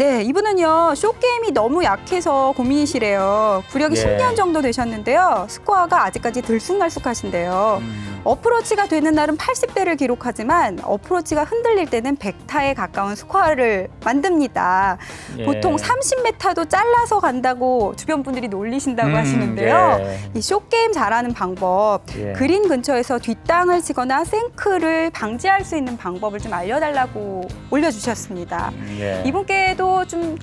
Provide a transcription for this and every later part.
네, 이분은요, 쇼게임이 너무 약해서 고민이시래요. 구력이 예. 10년 정도 되셨는데요. 스코어가 아직까지 들쑥날쑥하신데요. 어프로치가 되는 날은 80대를 기록하지만 어프로치가 흔들릴 때는 100타에 가까운 스코어를 만듭니다. 예. 보통 30m도 잘라서 간다고 주변 분들이 놀리신다고 하시는데요. 예. 이 쇼게임 잘하는 방법, 예. 그린 근처에서 뒷땅을 치거나 생크를 방지할 수 있는 방법을 좀 알려달라고 올려주셨습니다. 예. 이분께도 좀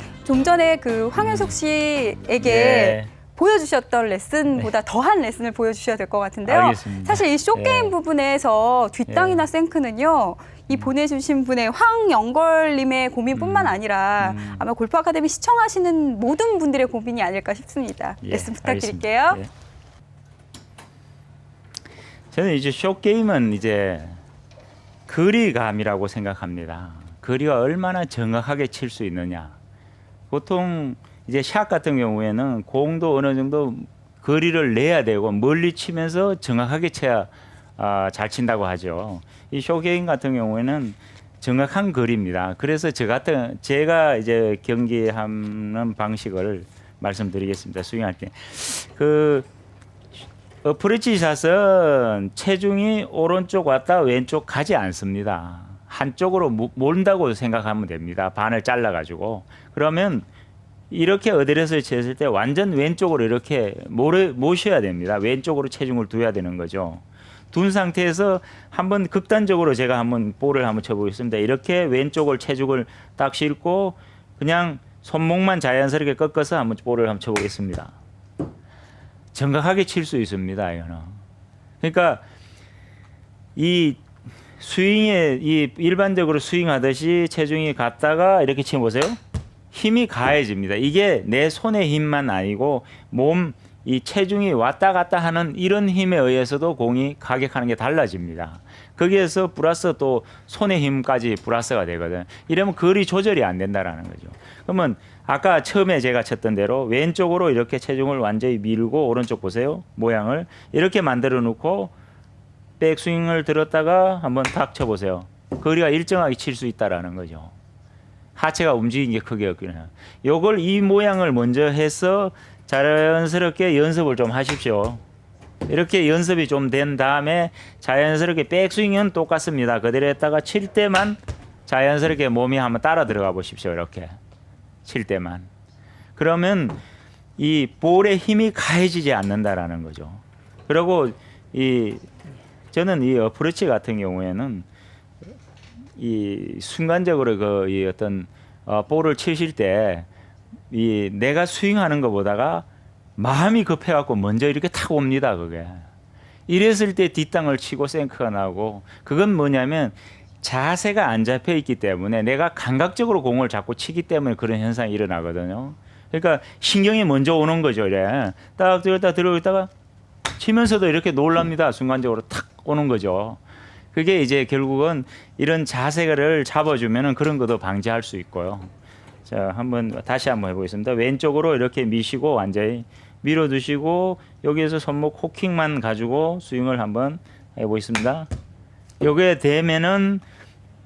전에 그 황현석 씨에게 예. 보여주셨던 레슨보다 더한 레슨을 보여주셔야 될 것 같은데요. 알겠습니다. 사실 이 쇼게임 예. 부분에서 뒷땅이나 생크는요. 이 보내주신 분의 황영걸님의 고민뿐만 아니라 아마 골프 아카데미 시청하시는 모든 분들의 고민이 아닐까 싶습니다. 예, 레슨 부탁드릴게요. 알겠습니다. 예. 저는 이제 쇼게임은 이제 거리감이라고 생각합니다. 거리가 얼마나 정확하게 칠 수 있느냐. 보통 이제 샷 같은 경우에는 공도 어느 정도 거리를 내야 되고 멀리 치면서 정확하게 쳐야 잘 친다고 하죠. 이 쇼게임 같은 경우에는 정확한 거리입니다. 그래서 제가 이제 경기하는 방식을 말씀드리겠습니다. 스윙할 때. 그 어프로치 샷은 체중이 오른쪽 왔다 왼쪽 가지 않습니다. 한쪽으로 몰다고 생각하면 됩니다. 반을 잘라가지고. 그러면 이렇게 어드레스를 쳤을 때 완전 왼쪽으로 이렇게 모셔야 됩니다. 왼쪽으로 체중을 둬야 되는 거죠. 둔 상태에서 한번 극단적으로 제가 한번 볼을 한번 쳐보겠습니다. 이렇게 왼쪽을 체중을 딱 싣고 그냥 손목만 자연스럽게 꺾어서 한번 볼을 한번 쳐보겠습니다. 정확하게 칠 수 있습니다. 이거는. 그러니까 이 스윙에 이 일반적으로 스윙하듯이 체중이 갔다가 이렇게 치면 보세요. 힘이 가해집니다. 이게 내 손의 힘만 아니고 몸 이 체중이 왔다 갔다 하는 이런 힘에 의해서도 공이 가격하는 게 달라집니다. 거기에서 플러스 또 손의 힘까지 플러스가 되거든. 이러면 거리 조절이 안 된다라는 거죠. 그러면 아까 처음에 제가 쳤던 대로 왼쪽으로 이렇게 체중을 완전히 밀고 오른쪽 보세요. 모양을 이렇게 만들어 놓고 백스윙을 들었다가 한번 탁 쳐보세요. 거리가 일정하게 칠 수 있다라는 거죠. 하체가 움직이는 게 크게 없기는. 요걸 이 모양을 먼저 해서 자연스럽게 연습을 좀 하십시오. 이렇게 연습이 좀 된 다음에 자연스럽게 백스윙은 똑같습니다. 그대로 했다가 칠 때만 자연스럽게 몸이 한번 따라 들어가 보십시오. 이렇게 칠 때만. 그러면 이 볼의 힘이 가해지지 않는다라는 거죠. 그리고 저는 이 어프로치 같은 경우에는 이 순간적으로 이 어떤 볼을 치실 때 이 내가 스윙하는 것보다가 마음이 급해갖고 먼저 이렇게 탁 옵니다. 그게 이랬을 때 뒷땅을 치고 생크가 나고 그건 뭐냐면 자세가 안 잡혀 있기 때문에 내가 감각적으로 공을 자꾸 치기 때문에 그런 현상이 일어나거든요. 그러니까 신경이 먼저 오는 거죠. 이래 딱 들어있다가 치면서도 이렇게 놀랍니다. 순간적으로 탁 오는 거죠. 그게 이제 결국은 이런 자세를 잡아주면은 그런 것도 방지할 수 있고요. 자, 다시 한번 해보겠습니다. 왼쪽으로 이렇게 미시고 완전히 밀어두시고 여기에서 손목 호킹만 가지고 스윙을 한번 해보겠습니다. 요게 되면은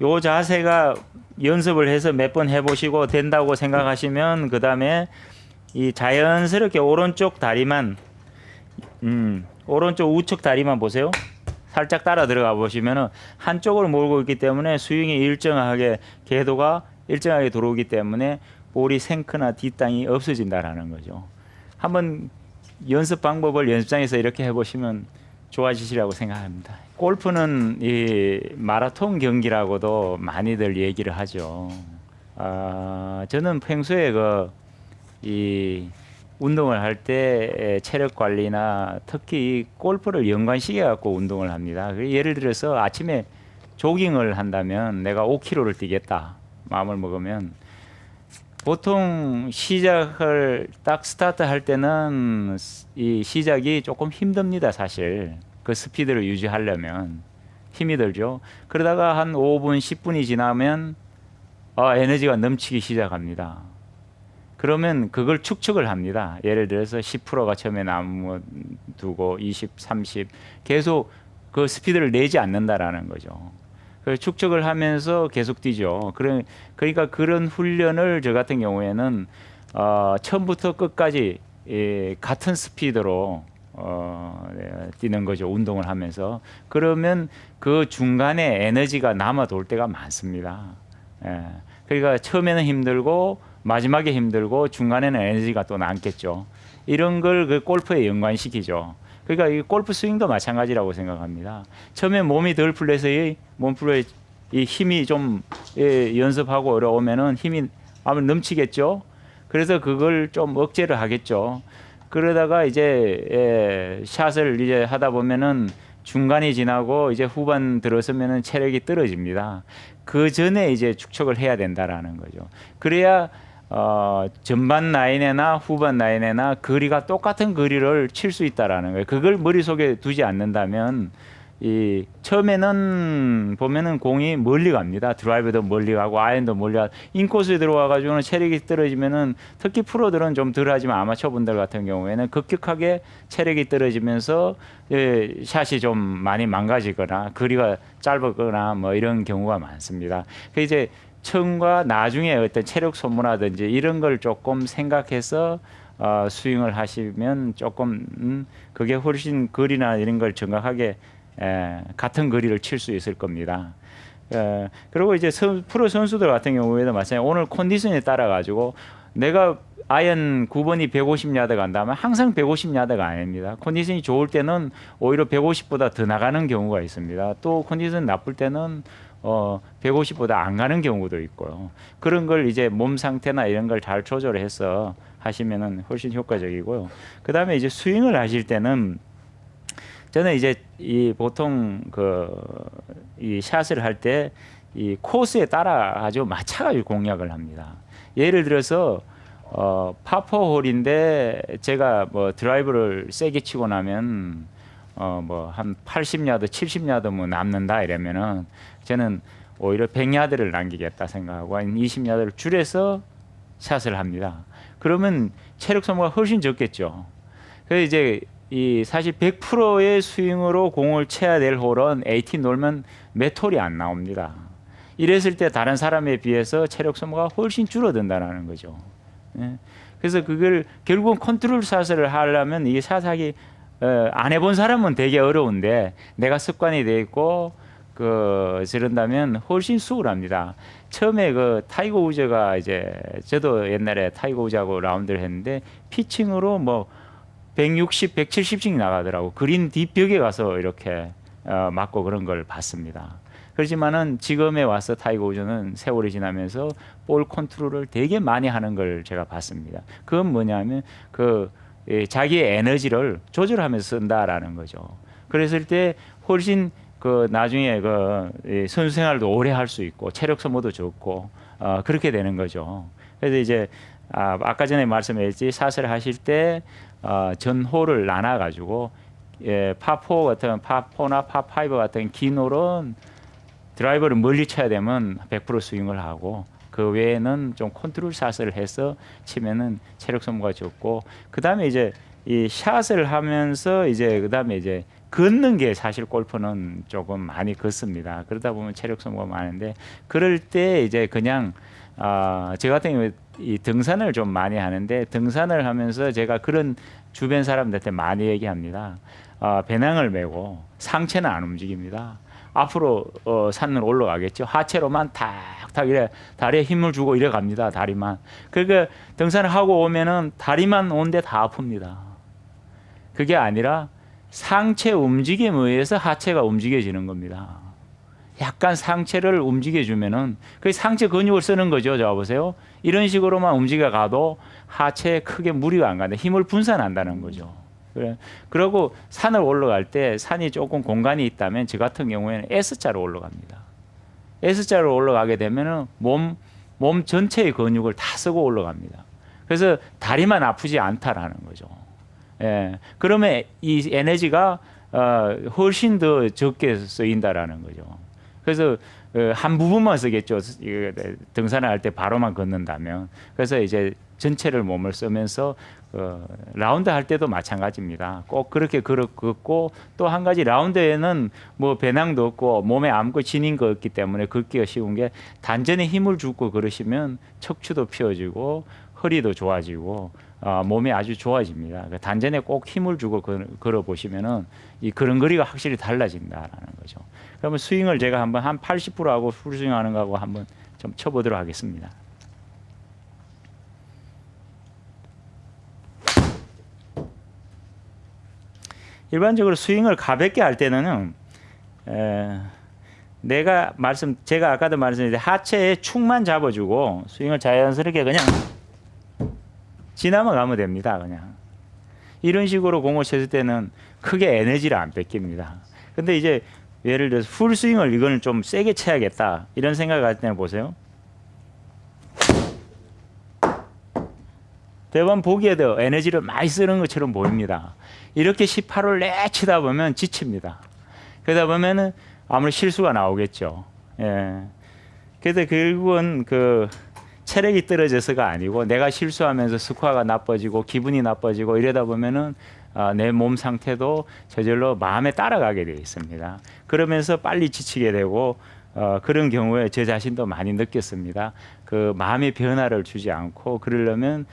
요 자세가 연습을 해서 몇 번 해보시고 된다고 생각하시면 그 다음에 이 자연스럽게 오른쪽 다리만 오른쪽 우측 다리만 보세요. 살짝 따라 들어가 보시면은 한쪽으로 몰고 있기 때문에 스윙이 일정하게 궤도가 일정하게 들어오기 때문에 볼이 생크나 뒷땅이 없어진다라는 거죠. 한번 연습 방법을 연습장에서 이렇게 해보시면 좋아지시라고 생각합니다. 골프는 이 마라톤 경기라고도 많이들 얘기를 하죠. 저는 평소에 이 운동을 할 때 체력 관리나 특히 골프를 연관시켜 갖고 운동을 합니다. 예를 들어서 아침에 조깅을 한다면 내가 5km를 뛰겠다 마음을 먹으면 보통 시작을 딱 스타트 할 때는 이 시작이 조금 힘듭니다. 사실 그 스피드를 유지하려면 힘이 들죠. 그러다가 한 5분 10분이 지나면 에너지가 넘치기 시작합니다. 그러면 그걸 축적을 합니다. 예를 들어서 10%가 처음에 남두고 20, 30 계속 그 스피드를 내지 않는다라는 거죠. 그 축적을 하면서 계속 뛰죠. 그러니까 그런 훈련을 저 같은 경우에는 처음부터 끝까지 같은 스피드로 뛰는 거죠. 운동을 하면서. 그러면 그 중간에 에너지가 남아 돌 때가 많습니다. 그러니까 처음에는 힘들고 마지막에 힘들고 중간에는 에너지가 또 남겠죠. 이런 걸 그 골프에 연관시키죠. 그러니까 이 골프 스윙도 마찬가지라고 생각합니다. 처음에 몸이 덜 풀려서 이 몸풀에 이 힘이 좀 연습하고 어려우면은 힘이 아마 넘치겠죠. 그래서 그걸 좀 억제를 하겠죠. 그러다가 이제 샷을 이제 하다 보면은 중간이 지나고 이제 후반 들어서면은 체력이 떨어집니다. 그 전에 이제 축적을 해야 된다라는 거죠. 그래야 전반 라인이나 후반 라인이나 거리가 똑같은 거리를 칠 수 있다라는 거예요. 그걸 머릿속에 두지 않는다면 이 처음에는 보면은 공이 멀리 갑니다. 드라이버도 멀리 가고 아이언도 멀리 가고 인코스에 들어와 가지고는 체력이 떨어지면은 특히 프로들은 좀 덜하지만 아마추어 분들 같은 경우에는 급격하게 체력이 떨어지면서 샷이 좀 많이 망가지거나 거리가 짧거나 뭐 이런 경우가 많습니다. 그 이제 처음과 나중에 어떤 체력 소모라든지 이런 걸 조금 생각해서 스윙을 하시면 조금 그게 훨씬 거리나 이런 걸 정확하게 같은 거리를 칠 수 있을 겁니다. 그리고 이제 프로 선수들 같은 경우에도 마찬가지로 오늘 컨디션에 따라 가지고 내가 아이언 9번이 150야드 간다면 항상 150야드가 아닙니다. 컨디션이 좋을 때는 오히려 150보다 더 나가는 경우가 있습니다. 또 컨디션 나쁠 때는 150보다 안 가는 경우도 있고요. 그런 걸 이제 몸 상태나 이런 걸 잘 조절해서 하시면은 훨씬 효과적이고요. 그다음에 이제 스윙을 하실 때는 저는 이제 이 보통 이 샷을 할 때 이 코스에 따라 아주 맞춰가지고 공략을 합니다. 예를 들어서 파4 홀인데 제가 뭐 드라이브를 세게 치고 나면 뭐 한 80야드, 70야드 뭐 남는다 이러면은 저는 오히려 100야드를 남기겠다 생각하고 한 20야드를 줄여서 샷을 합니다. 그러면 체력 소모가 훨씬 적겠죠. 그래서 이제 이 사실 100%의 스윙으로 공을 쳐야 될 홀은 AT 놀면 몇 홀이 안 나옵니다. 이랬을 때 다른 사람에 비해서 체력 소모가 훨씬 줄어든다는 거죠. 그래서 그걸 결국은 컨트롤 샷을 하려면 이 샷하기 안 해본 사람은 되게 어려운데 내가 습관이 돼 있고 저런다면 훨씬 수월합니다. 처음에 타이거 우즈가 이제 저도 옛날에 타이거 우즈하고 라운드를 했는데 피칭으로 뭐 160, 170씩 나가더라고. 그린 뒷벽에 가서 이렇게 맞고 그런 걸 봤습니다. 그렇지만은 지금에 와서 타이거 우즈는 세월이 지나면서 볼 컨트롤을 되게 많이 하는 걸 제가 봤습니다. 그건 뭐냐면 자기의 에너지를 조절하면서 쓴다라는 거죠. 그랬을 때 훨씬 나중에 선수 생활도 오래 할 수 있고 체력 소모도 적고 그렇게 되는 거죠. 그래서 이제 아까 전에 말씀했지 샷을 하실 때 전 홀을 나눠 가지고 파4 같은 파4나 파5 같은 긴 홀은 드라이버를 멀리 쳐야 되면 100% 스윙을 하고 그 외에는 좀 컨트롤 샷을 해서 치면은 체력 소모가 적고 그다음에 이제 이 샷을 하면서 이제 그다음에 이제 걷는 게 사실 골프는 조금 많이 걷습니다. 그러다 보면 체력 소모가 많은데 그럴 때 이제 그냥 저 같은 경우에 이 등산을 좀 많이 하는데 등산을 하면서 제가 그런 주변 사람들한테 많이 얘기합니다. 배낭을 메고 상체는 안 움직입니다. 앞으로 산을 올라가겠죠. 하체로만 탁탁 이래 다리에 힘을 주고 이래 갑니다. 다리만. 그러니까 등산을 하고 오면은 다리만 오는데 다 아픕니다. 그게 아니라 상체 움직임에 의해서 하체가 움직여지는 겁니다. 약간 상체를 움직여주면은 그 상체 근육을 쓰는 거죠. 자 보세요. 이런 식으로만 움직여 가도 하체에 크게 무리가 안 가는데 힘을 분산한다는 거죠. 그리고 산을 올라갈 때 산이 조금 공간이 있다면 저 같은 경우에는 S자로 올라갑니다. S자로 올라가게 되면은 몸 전체의 근육을 다 쓰고 올라갑니다. 그래서 다리만 아프지 않다라는 거죠. 그러면 이 에너지가 훨씬 더 적게 쓰인다라는 거죠. 그래서 한 부분만 쓰겠죠. 등산을 할 때 바로만 걷는다면. 그래서 이제 전체를 몸을 쓰면서 라운드 할 때도 마찬가지입니다. 꼭 그렇게 걷고 또 한 가지 라운드에는 뭐 배낭도 없고 몸에 아무것도 지닌 거 없기 때문에 걷기가 쉬운 게 단전에 힘을 주고 걸으시면 척추도 펴지고 허리도 좋아지고 몸이 아주 좋아집니다. 단전에 꼭 힘을 주고 걸어 보시면은 이 걸음걸이가 확실히 달라진다라는 거죠. 그러면 스윙을 제가 한번 한 80%하고 풀스윙하는 거하고 한번 좀 쳐보도록 하겠습니다. 일반적으로 스윙을 가볍게 할 때는 제가 아까도 말씀드린 하체에 축만 잡아주고 스윙을 자연스럽게 그냥 지나만 가면 됩니다. 그냥 이런 식으로 공을 쳤을 때는 크게 에너지를 안 뺏깁니다. 근데 이제 예를 들어서 풀 스윙을 이거는 좀 세게 쳐야겠다 이런 생각을 할 때는 보세요. 대부분 보기에도 에너지를 많이 쓰는 것처럼 보입니다. 이렇게 18홀 내 치다 보면 지칩니다. 그러다 보면은 아무리 실수가 나오겠죠. 예. 그래서 결국은 그 체력이 떨어져서가 아니고 내가 실수하면서 스코어가 나빠지고 기분이 나빠지고 이러다 보면은 내 몸 상태도 저절로 마음에 따라가게 되어 있습니다. 그러면서 빨리 지치게 되고 그런 경우에 저 자신도 많이 느꼈습니다. 그 마음의 변화를 주지 않고 그러려면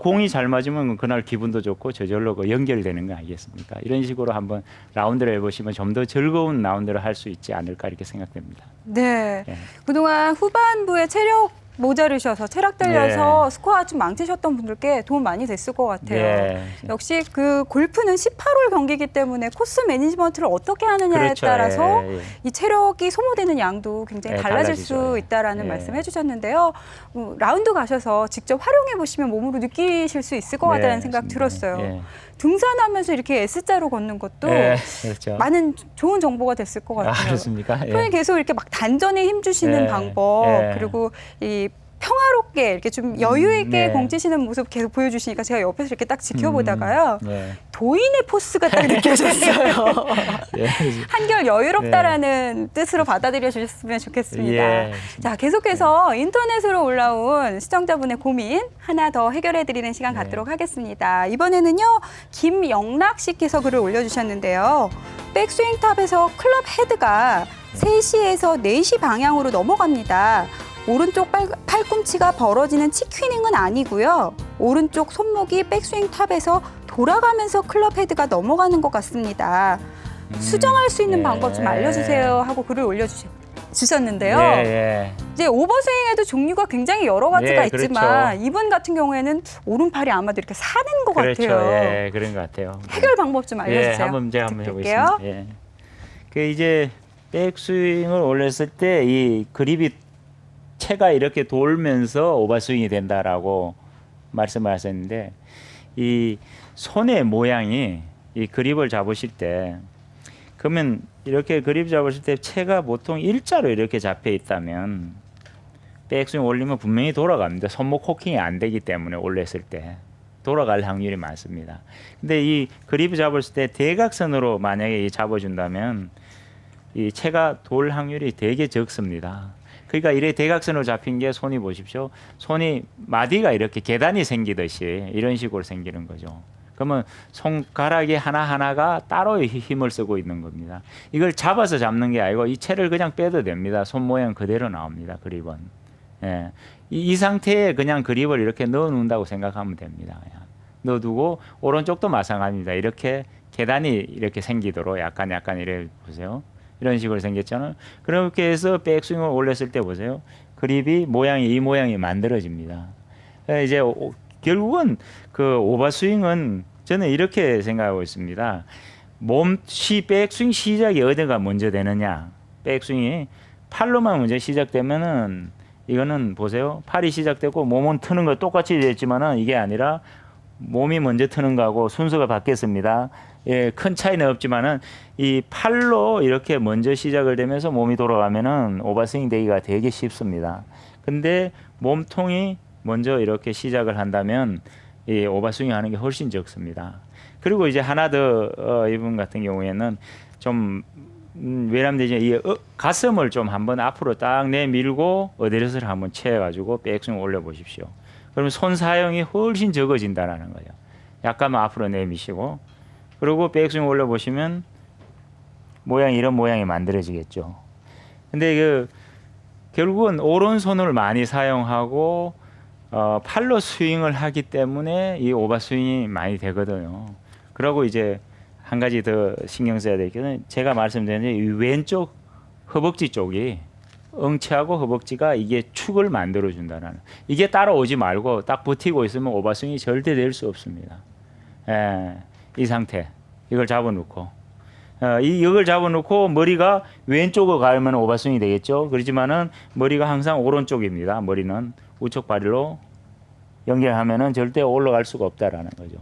공이 잘 맞으면 그날 기분도 좋고 저절로 그 연결되는 거 아니겠습니까? 이런 식으로 한번 라운드를 해보시면 좀 더 즐거운 라운드를 할 수 있지 않을까 이렇게 생각됩니다. 네. 예. 그동안 후반부에 체력 모자르셔서 체력 들려서 스코어 좀 망치셨던 분들께 도움 많이 됐을 것 같아요. 예. 역시 그 골프는 18홀 경기이기 때문에 코스 매니지먼트를 어떻게 하느냐에 그렇죠. 따라서 예, 예. 이 체력이 소모되는 양도 굉장히 예, 달라질 달라지죠. 수 있다라는 예. 말씀해 주셨는데요. 라운드 가셔서 직접 활용해 보시면 몸으로 느끼실 수 있을 것 네, 같다는 생각 맞습니다. 들었어요. 예. 등산하면서 이렇게 S자로 걷는 것도 예, 그렇죠. 많은 좋은 정보가 됐을 것 같아요. 그렇습니까? 예. 표현이 계속 이렇게 막 단전에 힘 주시는 예, 방법 예. 그리고 이 평화롭게 이렇게 좀 여유 있게 네. 공 치시는 모습 계속 보여주시니까 제가 옆에서 이렇게 딱 지켜보다가요 네. 도인의 포스가 딱 느껴졌어요. 예. 한결 여유롭다라는 뜻으로 받아들여 주셨으면 좋겠습니다. 예. 자, 계속해서 인터넷으로 올라온 시청자분의 고민 하나 더 해결해 드리는 시간 네. 갖도록 하겠습니다. 이번에는요, 김영락 씨께서 글을 올려주셨는데요. 백스윙 탑에서 클럽 헤드가 3시에서 4시 방향으로 넘어갑니다. 오른쪽 팔꿈치가 벌어지는 치퀴닝은 아니고요. 오른쪽 손목이 백스윙 탑에서 돌아가면서 클럽 헤드가 넘어가는 것 같습니다. 수정할 수 있는 예. 방법 좀 알려주세요 하고 글을 올려주셨는데요. 예. 이제 오버스윙에도 종류가 굉장히 여러 가지가 예, 있지만 그렇죠. 이분 같은 경우에는 오른팔이 아마도 이렇게 사는 것 그렇죠. 같아요. 예, 그런 것 같아요. 해결 방법 좀 알려주세요. 예, 제가 한번 부탁드릴게요. 해보겠습니다. 예. 그 이제 백스윙을 올렸을 때 이 그립이 채가 이렇게 돌면서 오버스윙이 된다라고 말씀하셨는데 이 손의 모양이 이 그립을 잡으실 때 그러면 이렇게 그립 잡으실 때 채가 보통 일자로 이렇게 잡혀 있다면 백스윙 올리면 분명히 돌아갑니다. 손목 호킹이 안 되기 때문에 올렸을 때 돌아갈 확률이 많습니다. 근데 이 그립 잡았을 때 대각선으로 만약에 잡아준다면 이 채가 돌 확률이 되게 적습니다. 그러니까 이래 대각선으로 잡힌 게 손이 보십시오. 손이 마디가 이렇게 계단이 생기듯이 이런 식으로 생기는 거죠. 그러면 손가락이 하나하나가 따로 힘을 쓰고 있는 겁니다. 이걸 잡아서 잡는 게 아니고 이 채를 그냥 빼도 됩니다. 손 모양 그대로 나옵니다. 그립은. 예. 이 상태에 그냥 그립을 이렇게 넣어 놓는다고 생각하면 됩니다. 그냥. 넣어두고 오른쪽도 마찬가지입니다. 이렇게 계단이 이렇게 생기도록 약간 이래 보세요. 이런 식으로 생겼잖아요. 그렇게 해서 백스윙을 올렸을 때 보세요. 그립이 이 모양이 만들어집니다. 이제 결국은 그 오버스윙은 저는 이렇게 생각하고 있습니다. 백스윙 시작이 어디가 먼저 되느냐. 백스윙이 팔로만 먼저 시작되면은 이거는 보세요. 팔이 시작되고 몸은 트는 거 똑같이 됐지만은 이게 아니라 몸이 먼저 트는 거하고 순서가 바뀌었습니다. 예, 큰 차이는 없지만은 이 팔로 이렇게 먼저 시작을 되면서 몸이 돌아가면은 오버스윙 되기가 되게 쉽습니다. 근데 몸통이 먼저 이렇게 시작을 한다면 이 오버스윙 하는 게 훨씬 적습니다. 그리고 이제 하나 더 이분 같은 경우에는 좀 왜냐면 이제 이 가슴을 좀 한번 앞으로 딱 내밀고 어드레스를 한번 채워가지고 백스윙 올려 보십시오. 그러면 손 사용이 훨씬 적어진다라는 거예요. 약간만 앞으로 내미시고 그리고 백스윙 올려보시면 이런 모양이 만들어지겠죠. 근데 결국은 오른손을 많이 사용하고 팔로 스윙을 하기 때문에 이 오버스윙이 많이 되거든요. 그리고 이제 한 가지 더 신경 써야 될 게 제가 말씀드린 이 왼쪽 허벅지 쪽이 엉치하고 허벅지가 이게 축을 만들어 준다는 이게 따라오지 말고 딱 버티고 있으면 오버스윙이 절대 될 수 없습니다. 이 상태 이걸 잡아놓고 이걸 잡아놓고 머리가 왼쪽으로 가면 오버스윙이 되겠죠. 그렇지만은 머리가 항상 오른쪽입니다. 머리는 우측 발로 연결하면은 절대 올라갈 수가 없다라는 거죠.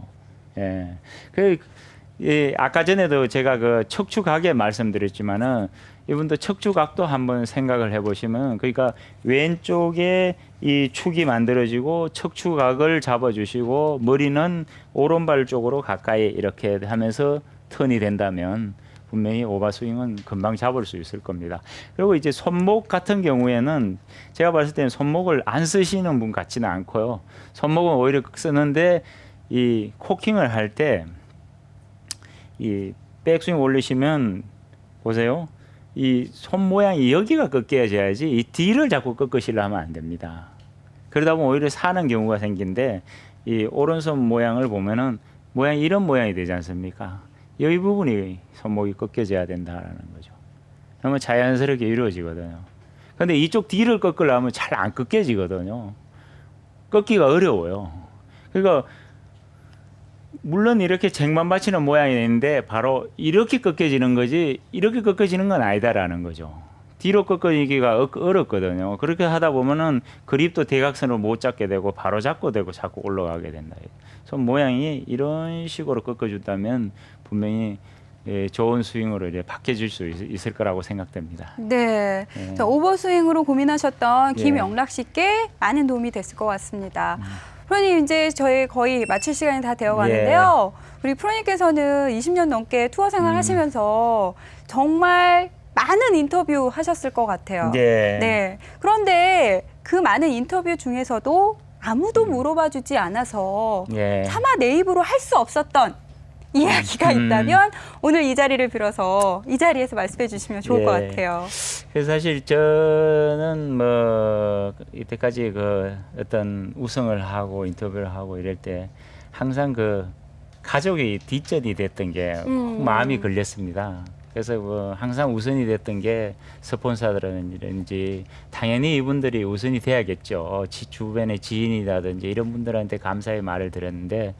아까 전에도 제가 그 척추각에 말씀드렸지만은 이분도 척추각도 한번 생각을 해보시면 그러니까 왼쪽에 이 축이 만들어지고 척추각을 잡아주시고 머리는 오른발 쪽으로 가까이 이렇게 하면서 턴이 된다면 분명히 오버스윙은 금방 잡을 수 있을 겁니다. 그리고 이제 손목 같은 경우에는 제가 봤을 때는 손목을 안 쓰시는 분 같지는 않고요. 손목은 오히려 쓰는데 이 코킹을 할 때 이 백스윙 올리시면 보세요. 이 손 모양이 여기가 꺾여져야지 이 뒤를 자꾸 꺾으시려 하면 안 됩니다. 그러다 보면 오히려 사는 경우가 생긴데 이 오른손 모양을 보면은 모양이 이런 모양이 되지 않습니까? 이 부분이 손목이 꺾여져야 된다라는 거죠. 그러면 자연스럽게 이루어지거든요. 근데 이쪽 뒤를 꺾으려면 잘 안 꺾여지거든요. 꺾기가 어려워요. 그러니까 물론 이렇게 쟁반 받치는 모양이 있는데 바로 이렇게 꺾여지는 거지 이렇게 꺾여지는 건 아니다라는 거죠. 뒤로 꺾어지기가 어렵거든요. 그렇게 하다 보면은 그립도 대각선으로 못 잡게 되고 바로 잡고 되고 자꾸 올라가게 된다. 손 모양이 이런 식으로 꺾어준다면 분명히 좋은 스윙으로 이제 바뀌어질 수 있을 거라고 생각됩니다. 네. 자, 오버스윙으로 고민하셨던 김영락 씨께 많은 도움이 됐을 것 같습니다. 프로님 이제 저희 거의 마칠 시간이 다 되어 가는데요. 우리 프로님께서는 20년 넘게 투어 생활 하시면서 정말 많은 인터뷰 하셨을 것 같아요. 네. 그런데 그 많은 인터뷰 중에서도 아무도 물어봐 주지 않아서 차마 내 입으로 할 수 없었던 이야기가 있다면 오늘 이 자리를 빌어서 이 자리에서 말씀해 주시면 좋을 것 같아요. 그래서 사실 저는 뭐 이때까지 그 어떤 우승을 하고 인터뷰를 하고 이럴 때 항상 그 가족이 뒷전이 됐던 게 마음이 걸렸습니다. 그래서 뭐 항상 우선이 됐던 게 스폰서들이라든지 당연히 이분들이 우선이 돼야겠죠. 주변의 지인이라든지 이런 분들한테 감사의 말을 드렸는데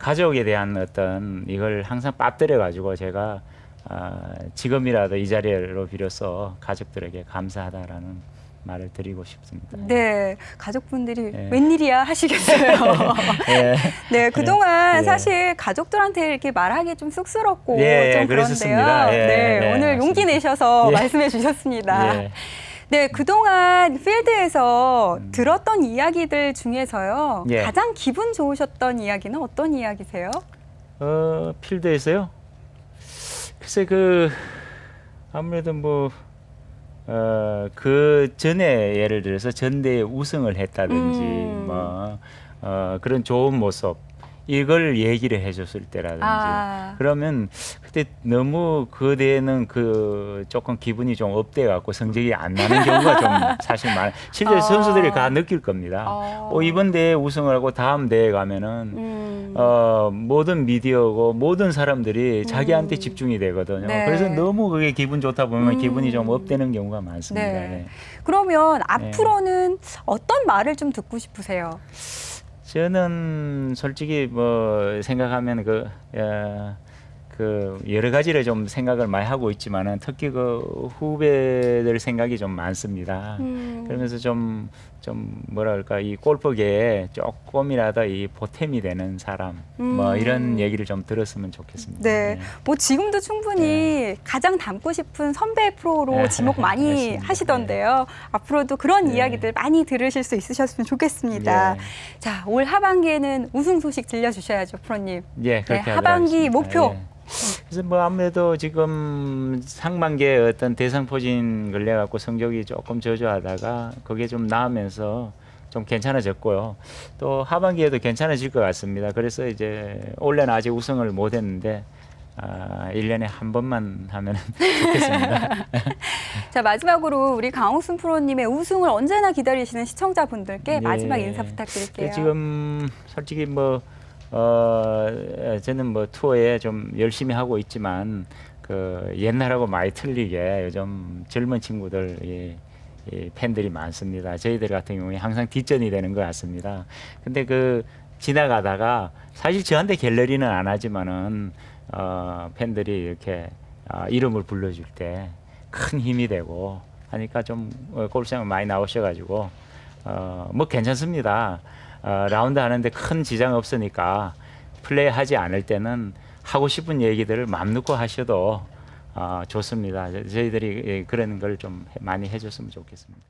가족에 대한 어떤 이걸 항상 빠뜨려 가지고 제가 지금이라도 이 자리로 빌어서 가족들에게 감사하다라는 말을 드리고 싶습니다. 네, 가족분들이 웬일이야 하시겠어요. 네, 그동안 사실 가족들한테 이렇게 말하기 좀 쑥스럽고 좀 그런데요. 네, 오늘 용기 내셔서 말씀해 주셨습니다. 네, 그동안 필드에서 들었던 이야기들 중에서요. 가장 기분 좋으셨던 이야기는 어떤 이야기세요? 필드에서요? 글쎄 아무래도 그 전에 예를 들어서 전대에 우승을 했다든지 그런 좋은 모습 이걸 얘기를 해줬을 때라든지 그러면 그때 너무 그 대회는 조금 기분이 좀 업돼 갖고 성적이 안 나는 경우가 좀 사실 많아요. 실제 선수들이 다 느낄 겁니다. 이번 대회 우승을 하고 다음 대회 가면은 모든 미디어고 모든 사람들이 자기한테 집중이 되거든요. 그래서 너무 그게 기분 좋다 보면 기분이 좀 업되는 경우가 많습니다. 그러면 앞으로는 어떤 말을 좀 듣고 싶으세요? 저는 솔직히 생각하면 여러 가지를 좀 생각을 많이 하고 있지만은 특히 후배들 생각이 좀 많습니다. 그러면서 좀 뭐랄까 이 골프계에 조금이라도 이 보탬이 되는 사람 이런 얘기를 좀 들었으면 좋겠습니다. 네, 뭐 지금도 충분히 가장 닮고 싶은 선배 프로로 지목 많이 하시던데요. 앞으로도 그런 이야기들 많이 들으실 수 있으셨으면 좋겠습니다. 자, 올 하반기에는 우승 소식 들려주셔야죠, 프로님. 그렇게 하반기 목표. 그래서 아무래도 지금 상반기에 어떤 대상 포진 걸려갖고 성적이 조금 저조하다가 그게 좀 나으면서 좀 괜찮아졌고요. 또 하반기에도 괜찮아질 것 같습니다. 그래서 이제 올해는 아직 우승을 못했는데 1년에 한 번만 하면 좋겠습니다. 자, 마지막으로 우리 강홍순 프로님의 우승을 언제나 기다리시는 시청자분들께 예. 마지막 인사 부탁드릴게요. 지금 솔직히 저는 투어에 좀 열심히 하고 있지만 그 옛날하고 많이 틀리게 요즘 젊은 친구들 이 팬들이 많습니다. 저희들 같은 경우에 항상 뒷전이 되는 것 같습니다. 근데 그 지나가다가 사실 저한테 갤러리는 안 하지만은 팬들이 이렇게 이름을 불러줄 때 큰 힘이 되고 하니까 좀 골프장을 많이 나오셔가지고 괜찮습니다. 라운드 하는데 큰 지장 없으니까 플레이 하지 않을 때는 하고 싶은 얘기들을 맘 놓고 하셔도 좋습니다. 저희들이 그런 걸 좀 많이 해줬으면 좋겠습니다.